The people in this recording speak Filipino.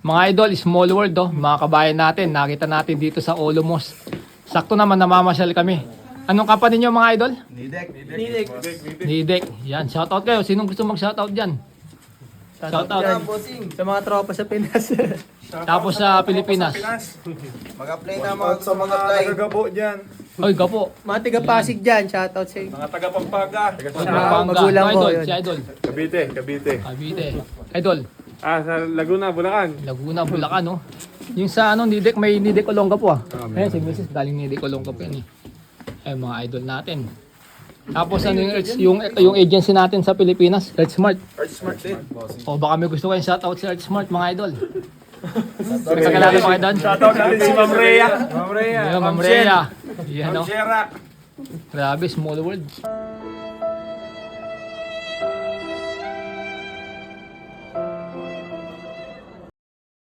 Mga idol, small world oh. Mga kabayan natin, nakita natin dito sa Olomos. Sakto naman namamasyal kami. Anong company nyo mga idol? Nidec. Yan, shoutout kayo. Sinong gusto mag-shoutout dyan? Shoutout. Sa mga tropa sa Pinas. Tapos sa Pilipinas. Mag-apply na mga sa mga nagagabo dyan. Oy, gapo. Mga tiga Pasig dyan, shoutout sa inyo. Mga taga-Pampanga. Pampanga. magulang Ito, ko, idol, yun. si idol. Cavite. Cavite. Idol, Sa Laguna, Bulacan. Laguna, Bulacan, no? Yung sa Nidec, may Nidec Olonga po ah. Ayan, si Mrs. galing Nidec Olonga po yan eh. Ay, mga idol natin. Tapos ano yung agency natin sa Pilipinas, Earthsmart. Smart din. O baka may gusto kayong shoutout si Earthsmart, mga idol. Nagkakalala mga idol. Shoutout natin si Ma'am Rhea. Yeah, Ma'am Rhea. Yan, no? Shera. Grabe, small world.